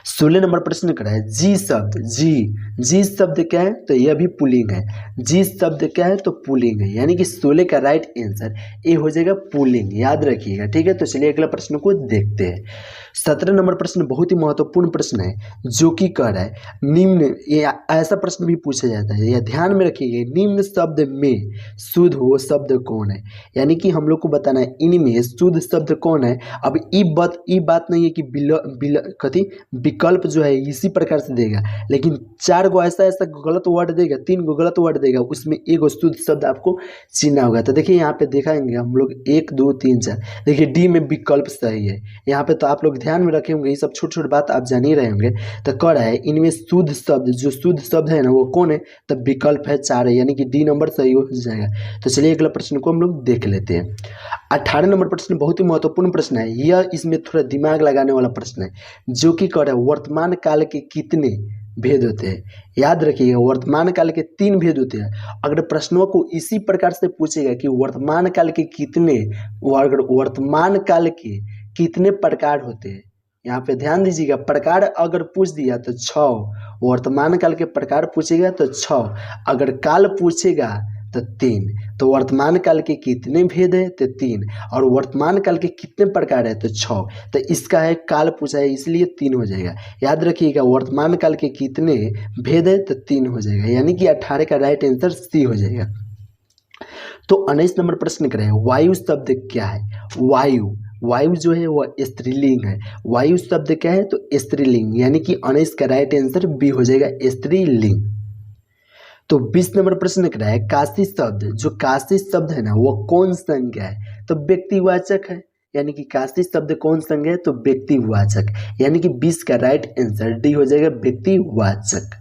16 number प्रश्न करा है जी शब्द, जी शब्द क्या है तो यह भी पुलिंग है। जी शब्द क्या है तो पुलिंग है, यानी कि 16 का राइट आंसर ए हो जाएगा पुलिंग, याद रखिएगा। ठीक है, तो चलिए अगला प्रश्न को देखते हैं। 17 नंबर प्रश्न बहुत ही महत्वपूर्ण प्रश्न है, जो कि कह रहा है निम्न, ये ऐसा प्रश्न भी पूछा जाता है, यह ध्यान में रखिएगा, निम्न शब्द में शुद्ध वो शब्द कौन है, यानी कि हम लोग को बताना है इनमें शुद्ध शब्द कौन है। अब ई बात नहीं है कि कथी विकल्प जो है इसी प्रकार से देगा, लेकिन 4 गो ऐसा ऐसा गलत वर्ड देगा, 3 गो गलत वर्ड देगा, उसमें एक शुद्ध शब्द आपको चुनना होगा। तो देखिए यहाँ पे देखेंगे हम लोग 1 2 3 4, देखिए डी में विकल्प सही है यहाँ पे। तो आप लोग ध्यान में रखे होंगे, ये सब छोट छोट बात आप जान ही रहे होंगे। तो कह रहा है इनमें शुद्ध शब्द, जो शुद्ध शब्द है ना वो कौन है, तब विकल्प है 4 है, यानी कि डी नंबर सही हो जाएगा। तो चलिए अगला प्रश्न को हम लोग देख लेते हैं। 18 नंबर प्रश्न बहुत ही महत्वपूर्ण प्रश्न है, यह इसमें थोड़ा दिमाग लगाने वाला प्रश्न है, जो कि कह रहा है वर्तमान काल के कितने भेद होते हैं। याद रखिएगा, वर्तमान काल के 3 भेद होते हैं। अगर प्रश्नों को इसी प्रकार से पूछेगा कि वर्तमान काल के कितने, अगर वर्तमान काल के कितने प्रकार होते हैं, यहाँ पे ध्यान दीजिएगा, प्रकार अगर पूछ दिया तो 6, वर्तमान काल के प्रकार पूछेगा तो 6, अगर काल पूछेगा तो 3। तो वर्तमान काल के कितने भेद है तो 3, और वर्तमान काल के कितने प्रकार है तो 6। तो इसका है काल पूछा है इसलिए 3 हो जाएगा। याद रखिएगा, वर्तमान काल के कितने भेद है तो 3 हो जाएगा, यानी कि 18 का राइट आंसर सी हो जाएगा। तो 19 नंबर प्रश्न करें, वायु शब्द क्या है। वायु जो है वह स्त्रीलिंग है। वायु शब्द क्या है तो स्त्रीलिंग, यानी कि 19 का राइट आंसर बी हो जाएगा स्त्रीलिंग। तो 20 नंबर प्रश्न करा है काशी शब्द, जो काशी शब्द है ना वो कौन संज्ञा है तो व्यक्तिवाचक है, यानी कि काशी शब्द कौन संज्ञा है तो व्यक्तिवाचक, यानी कि 20 का राइट आंसर डी हो जाएगा व्यक्तिवाचक।